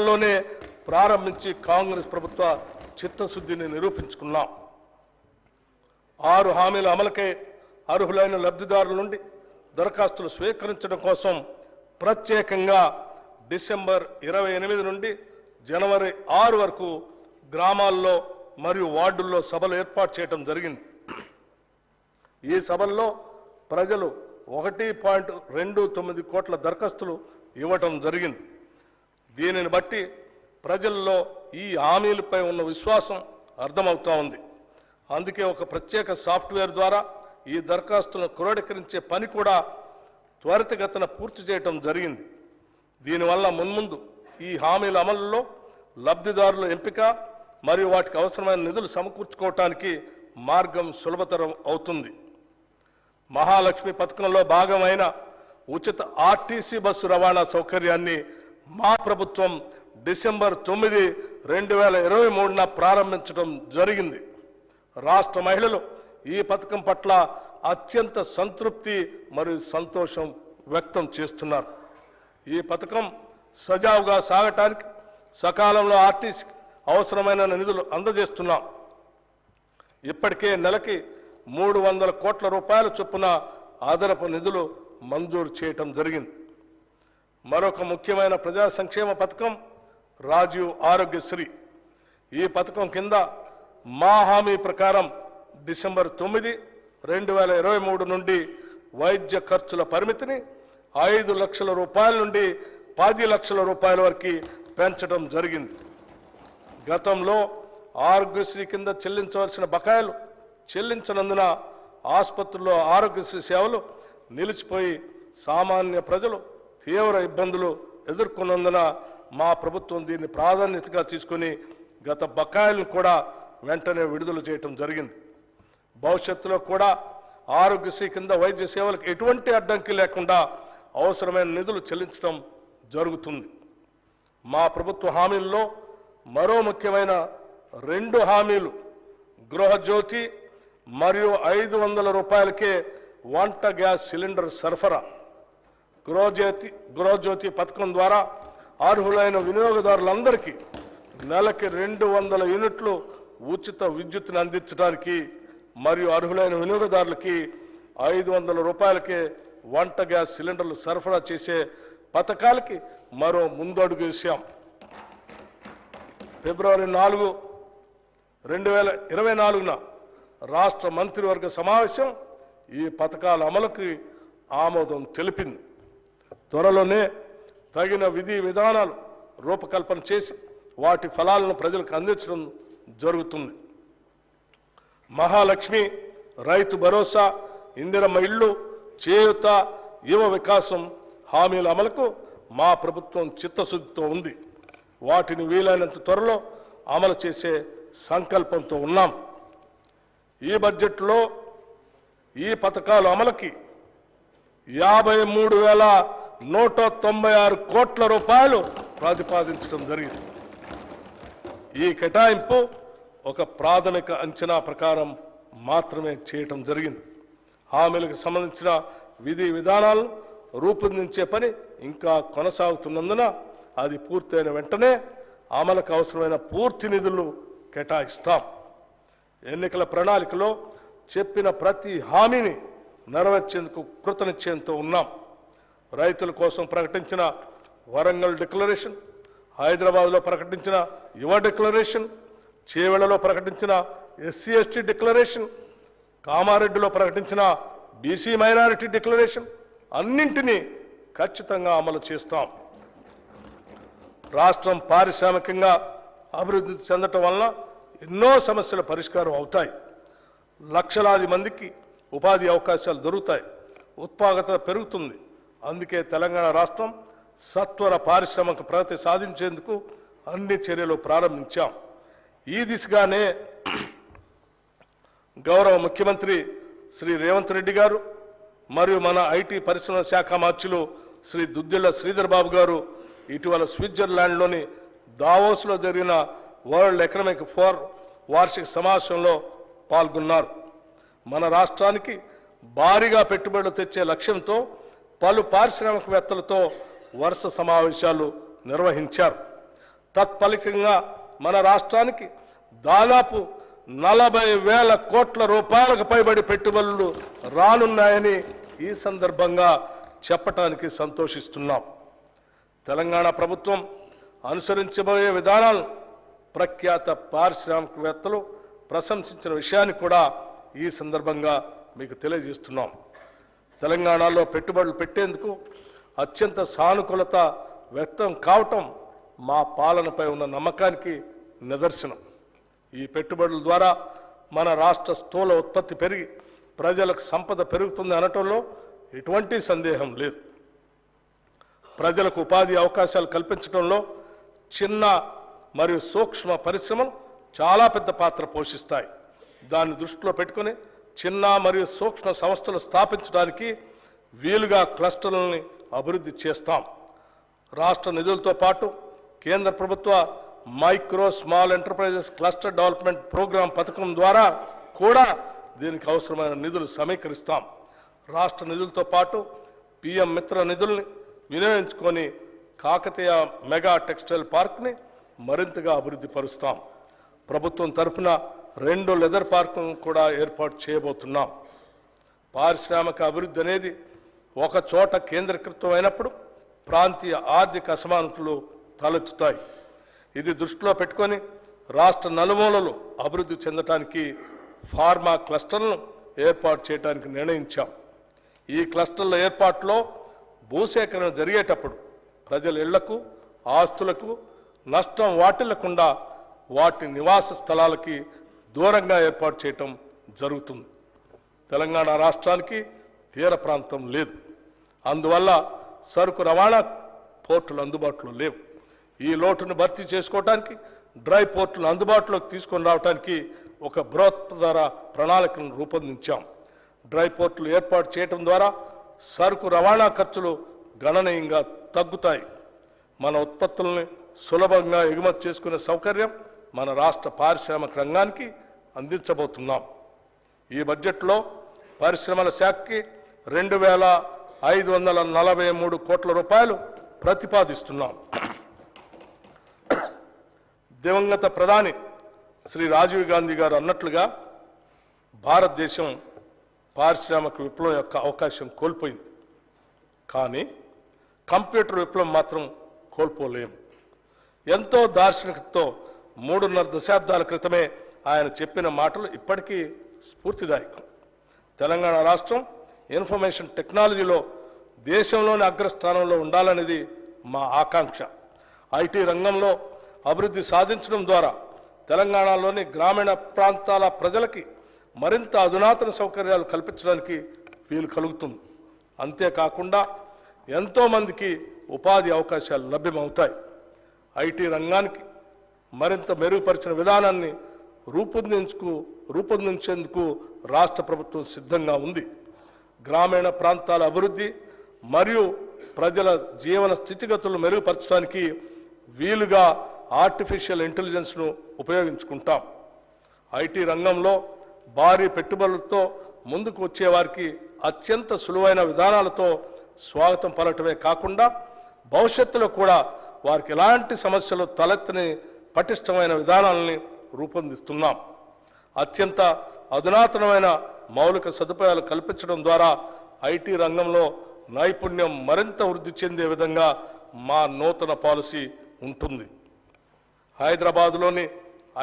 లోనే ప్రారంభించి కాంగ్రెస్ ప్రభుత్వ చిత్తశుద్ధిని నిరూపించుకున్నాం. 6 హామీల అమలుకే అర్హులైన లబ్ధిదారుల నుండి దరఖాస్తులు స్వీకరించడం కోసం ప్రత్యేకంగా డిసెంబర్ 28 నుండి జనవరి 6 వరకు గ్రామాల్లో మరియు వార్డుల్లో సభలు ఏర్పాటు చేయడం జరిగింది. ఈ సభల్లో ప్రజలు 1.29 కోట్ల దరఖాస్తులు ఇవ్వటం జరిగింది. దీనిని బట్టి ప్రజల్లో ఈ హామీలపై ఉన్న విశ్వాసం అర్థమవుతా ఉంది. అందుకే ఒక ప్రత్యేక సాఫ్ట్వేర్ ద్వారా ఈ దరఖాస్తులను క్రోడీకరించే పని కూడా త్వరితగతిన పూర్తి చేయడం జరిగింది. దీనివల్ల మున్ముందు ఈ హామీల అమలులో లబ్ధిదారుల ఎంపిక మరియు వాటికి అవసరమైన నిధులు సమకూర్చుకోవటానికి మార్గం సులభతరం అవుతుంది. మహాలక్ష్మి పథకంలో భాగమైన ఉచిత ఆర్టీసీ బస్సు రవాణా సౌకర్యాన్ని మా ప్రభుత్వం డిసెంబర్ 9, 2023న ప్రారంభించడం జరిగింది. రాష్ట్ర మహిళలు ఈ పథకం పట్ల అత్యంత సంతృప్తి మరియు సంతోషం వ్యక్తం చేస్తున్నారు. ఈ పథకం సజావుగా సాగటానికి సకాలంలో ఆర్టీసీకి అవసరమైన నిధులు అందజేస్తున్నాం. ఇప్పటికే నెలకి 300 కోట్ల రూపాయల చొప్పున అదనపు నిధులు మంజూరు చేయటం జరిగింది. మరొక ముఖ్యమైన ప్రజా సంక్షేమ పథకం రాజీవ్ ఆరోగ్యశ్రీ. ఈ పథకం కింద మా హామీ ప్రకారం డిసెంబర్ 9, 2023 నుండి వైద్య ఖర్చుల పరిమితిని 5 లక్షల రూపాయల నుండి 10 లక్షల రూపాయల వరకు పెంచడం జరిగింది. గతంలో ఆరోగ్యశ్రీ కింద చెల్లించవలసిన బకాయిలు చెల్లించనందున ఆసుపత్రుల్లో ఆరోగ్యశ్రీ సేవలు నిలిచిపోయి సామాన్య ప్రజలు తీవ్ర ఇబ్బందులు ఎదుర్కొన్నందున మా ప్రభుత్వం దీన్ని ప్రాధాన్యతగా తీసుకుని గత బకాయిలను కూడా వెంటనే విడుదల చేయటం జరిగింది. భవిష్యత్తులో కూడా ఆరోగ్యశ్రీ కింద వైద్య సేవలకు ఎటువంటి అడ్డంకి లేకుండా అవసరమైన నిధులు చెల్లించడం జరుగుతుంది. మా ప్రభుత్వ హామీల్లో మరో ముఖ్యమైన 2 హామీలు గృహజ్యోతి మరియు 500 రూపాయలకే వంట గ్యాస్ సిలిండర్ సరఫరా. గృహజ్యోతి పథకం ద్వారా అర్హులైన వినియోగదారులందరికీ నెలకి 200 యూనిట్లు ఉచిత విద్యుత్తును అందించడానికి మరియు అర్హులైన వినియోగదారులకి 500 రూపాయలకే వంట గ్యాస్ సిలిండర్లు సరఫరా చేసే పథకాలకి మరో ముందడుగు వేశాం. ఫిబ్రవరి 4, 2024న రాష్ట్ర మంత్రివర్గ సమావేశం ఈ పథకాల అమలుకి ఆమోదం తెలిపింది. త్వరలోనే తగిన విధి విధానాలు రూపకల్పన చేసి వాటి ఫలాలను ప్రజలకు అందించడం జరుగుతుంది. మహాలక్ష్మి, రైతు భరోసా, ఇందిరమ్మ ఇళ్ళు, చేయూత, యువ వికాసం హామీల అమలుకు మా ప్రభుత్వం చిత్తశుద్ధితో ఉంది. వాటిని వీలైనంత త్వరలో అమలు చేసే సంకల్పంతో ఉన్నాం. ఈ బడ్జెట్లో ఈ పథకాల అమలుకి 53,196 కోట్ల రూపాయలు ప్రతిపాదించడం జరిగింది. ఈ కేటాయింపు ఒక ప్రాథమిక అంచనా ప్రకారం మాత్రమే చేయటం జరిగింది. హామీలకు సంబంధించిన విధి విధానాలను రూపొందించే పని ఇంకా కొనసాగుతున్నందున అది పూర్తయిన వెంటనే అమలుకు అవసరమైన పూర్తి నిధులు కేటాయిస్తాం. ఎన్నికల ప్రణాళికలో చెప్పిన ప్రతి హామీని నెరవేర్చేందుకు కృతనిశ్చయంతో ఉన్నాం. రైతుల కోసం ప్రకటించిన వరంగల్ డిక్లరేషన్, హైదరాబాద్లో ప్రకటించిన యువ డిక్లరేషన్, చేవెళ్లలో ప్రకటించిన ఎస్సీ ఎస్టీ డిక్లరేషన్, కామారెడ్డిలో ప్రకటించిన బీసీ మైనారిటీ డిక్లరేషన్ అన్నింటినీ ఖచ్చితంగా అమలు చేస్తాం. రాష్ట్రం పారిశ్రామికంగా అభివృద్ధి చెందటం వలన ఎన్నో సమస్యల పరిష్కారం అవుతాయి. లక్షలాది మందికి ఉపాధి అవకాశాలు దొరుకుతాయి. ఉత్పాదకత పెరుగుతుంది. అందుకే తెలంగాణ రాష్ట్రం సత్వర పారిశ్రామిక ప్రగతి సాధించేందుకు అన్ని చర్యలు ప్రారంభించాం. ఈ దిశగానే గౌరవ ముఖ్యమంత్రి శ్రీ రేవంత్ రెడ్డి గారు మరియు మన ఐటీ పరిశ్రమల శాఖ మంత్రులు శ్రీ దుద్దిళ్ల శ్రీధర్ బాబు గారు ఇటీవల స్విట్జర్లాండ్లోని దావోస్లో జరిగిన వరల్డ్ ఎకనామిక్ ఫోరం వార్షిక సమావేశంలో పాల్గొన్నారు. మన రాష్ట్రానికి భారీగా పెట్టుబడులు తెచ్చే లక్ష్యంతో పలు పారిశ్రామికవేత్తలతో వరుస సమావేశాలు నిర్వహించారు. తత్ఫలితంగా మన రాష్ట్రానికి దాదాపు 40,000 కోట్ల రూపాయలకు పైబడి పెట్టుబడులు రానున్నాయని ఈ సందర్భంగా చెప్పటానికి సంతోషిస్తున్నాం. తెలంగాణ ప్రభుత్వం అనుసరించబోయే విధానాలను ప్రఖ్యాత పారిశ్రామికవేత్తలు ప్రశంసించిన విషయాన్ని కూడా ఈ సందర్భంగా మీకు తెలియజేస్తున్నాం. తెలంగాణలో పెట్టుబడులు పెట్టేందుకు అత్యంత సానుకూలత వ్యక్తం కావటం మా పాలనపై ఉన్న నమ్మకానికి నిదర్శనం. ఈ పెట్టుబడుల ద్వారా మన రాష్ట్ర స్థూల ఉత్పత్తి పెరిగి ప్రజలకు సంపద పెరుగుతుంది అనటంలో ఎటువంటి సందేహం లేదు. ప్రజలకు ఉపాధి అవకాశాలు కల్పించడంలో చిన్న మరియు సూక్ష్మ పరిశ్రమలు చాలా పెద్ద పాత్ర పోషిస్తాయి. దాన్ని దృష్టిలో పెట్టుకుని చిన్న మరియు సూక్ష్మ సంస్థలు స్థాపించడానికి వీలుగా క్లస్టర్లని అభివృద్ధి చేస్తాం. రాష్ట్ర నిధులతో పాటు కేంద్ర ప్రభుత్వ micro small enterprises cluster development program పథకం ద్వారా కూడా దీనికి అవసరమైన నిధులు సమీకరిస్తాం. రాష్ట్ర నిధులతో పాటు పిఎం మిత్ర నిధుల్ని వినియోగించుకొని కాకతీయ మెగా టెక్స్టైల్ పార్క్ని మరింతగా అభివృద్ధి పరుస్తాం. ప్రభుత్వం తరఫున 2 లెదర్ పార్కులను కూడా ఏర్పాటు చేయబోతున్నాం. పారిశ్రామిక అభివృద్ధి అనేది ఒక చోట కేంద్రీకృతం అయినప్పుడు ప్రాంతీయ ఆర్థిక అసమానతలు తలెత్తుతాయి. ఇది దృష్టిలో పెట్టుకొని రాష్ట్ర నలుమూలలు అభివృద్ధి చెందడానికి ఫార్మా క్లస్టర్లను ఏర్పాటు చేయడానికి నిర్ణయించాం. ఈ క్లస్టర్ల ఏర్పాటులో భూసేకరణ జరిగేటప్పుడు ప్రజల ఇళ్లకు ఆస్తులకు నష్టం వాటిల్లకుండా వాటి నివాస స్థలాలకి దూరంగా ఏర్పాటు చేయటం జరుగుతుంది. తెలంగాణ రాష్ట్రానికి తీర ప్రాంతం లేదు. అందువల్ల సరుకు రవాణా పోర్టులు అందుబాటులో లేవు. ఈ లోటును భర్తీ చేసుకోవడానికి డ్రై పోర్టులను అందుబాటులోకి తీసుకొని రావడానికి ఒక బృహత్తర ప్రణాళికను రూపొందించాం. డ్రై పోర్టులు ఏర్పాటు చేయడం ద్వారా సరుకు రవాణా ఖర్చులు గణనీయంగా తగ్గుతాయి. మన ఉత్పత్తుల్ని సులభంగా ఎగుమతి చేసుకునే సౌకర్యం మన రాష్ట్ర పారిశ్రామిక రంగానికి అందించబోతున్నాం. ఈ బడ్జెట్లో పరిశ్రమల శాఖకి 2,543 కోట్ల రూపాయలు ప్రతిపాదిస్తున్నాం. దివంగత ప్రధాని శ్రీ రాజీవ్ గాంధీ గారు అన్నట్లుగా భారతదేశం పారిశ్రామిక విప్లవం యొక్క అవకాశం కోల్పోయింది. కానీ కంప్యూటర్ విప్లవం మాత్రం కోల్పోలేము. ఎంతో దార్శనికతతో 3.5 దశాబ్దాల క్రితమే ఆయన చెప్పిన మాటలు ఇప్పటికీ స్ఫూర్తిదాయకం. తెలంగాణ రాష్ట్రం ఇన్ఫర్మేషన్ టెక్నాలజీలో దేశంలోని అగ్రస్థానంలో ఉండాలనేది మా ఆకాంక్ష. ఐటీ రంగంలో అభివృద్ధి సాధించడం ద్వారా తెలంగాణలోని గ్రామీణ ప్రాంతాల ప్రజలకి మరింత అధునాతన సౌకర్యాలు కల్పించడానికి వీలు కలుగుతుంది. అంతేకాకుండా ఎంతోమందికి ఉపాధి అవకాశాలు లభ్యమవుతాయి. ఐటీ రంగానికి మరింత మెరుగుపరిచిన విధానాన్ని రూపొందించేందుకు రాష్ట్ర ప్రభుత్వం సిద్ధంగా ఉంది. గ్రామీణ ప్రాంతాల అభివృద్ధి మరియు ప్రజల జీవన స్థితిగతులను మెరుగుపరచడానికి వీలుగా ఆర్టిఫిషియల్ ఇంటెలిజెన్స్ను ఉపయోగించుకుంటాం. ఐటీ రంగంలో భారీ పెట్టుబడులతో ముందుకు వచ్చేవారికి అత్యంత సులువైన విధానాలతో స్వాగతం పలకటమే కాకుండా భవిష్యత్తులో కూడా వారికి ఎలాంటి సమస్యలు తలెత్తని పటిష్టమైన విధానాలని రూపొందిస్తున్నాం. అత్యంత అధునాతనమైన మౌలిక సదుపాయాలు కల్పించడం ద్వారా ఐటీ రంగంలో నైపుణ్యం మరింత వృద్ధి చెందే విధంగా మా నూతన పాలసీ ఉంటుంది. హైదరాబాదులోని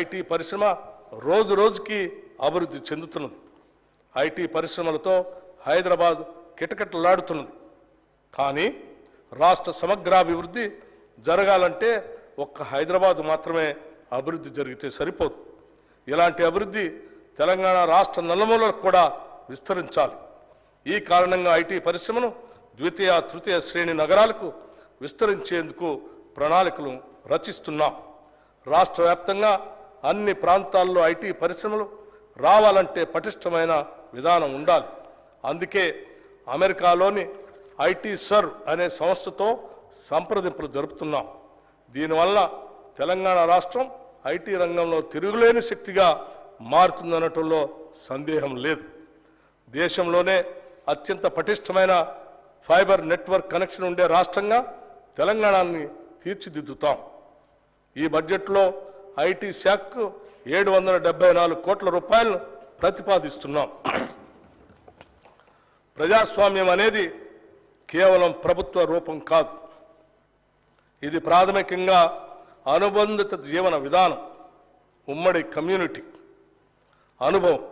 ఐటీ పరిశ్రమ రోజు రోజుకి అభివృద్ధి చెందుతున్నది. ఐటీ పరిశ్రమలతో హైదరాబాద్ కిటకిటలాడుతున్నది. కానీ రాష్ట్ర సమగ్రాభివృద్ధి జరగాలంటే ఒక్క హైదరాబాద్ మాత్రమే అభివృద్ధి జరిగితే సరిపోదు. ఇలాంటి అభివృద్ధి తెలంగాణ రాష్ట్ర నలుమూలలకు కూడా విస్తరించాలి. ఈ కారణంగా ఐటీ పరిశ్రమను ద్వితీయ తృతీయ శ్రేణి నగరాలకు విస్తరించేందుకు ప్రణాళికలు రచిస్తున్నాం. రాష్ట్ర వ్యాప్తంగా అన్ని ప్రాంతాల్లో ఐటీ పరిశ్రమలు రావాలంటే పటిష్టమైన విధానం ఉండాలి. అందుకే అమెరికాలోని ఐటీ సర్ అనే సంస్థతో సంప్రదింపులు జరుపుతున్నాం. దీనివల్ల తెలంగాణ రాష్ట్రం ఐటీ రంగంలో తిరుగులేని శక్తిగా మారుతుందనటంలో సందేహం లేదు. దేశంలోనే అత్యంత పటిష్టమైన ఫైబర్ నెట్వర్క్ కనెక్షన్ ఉండే రాష్ట్రంగా తెలంగాణని తీర్చిదిద్దుతాం. ఈ బడ్జెట్లో ఐటీ శాఖకు 774 కోట్ల రూపాయలను ప్రతిపాదిస్తున్నాం. ప్రజాస్వామ్యం అనేది కేవలం ప్రభుత్వ రూపం కాదు. ఇది ప్రాథమికంగా అనుబంధిత జీవన విధానం, ఉమ్మడి కమ్యూనిటీ అనుభవం,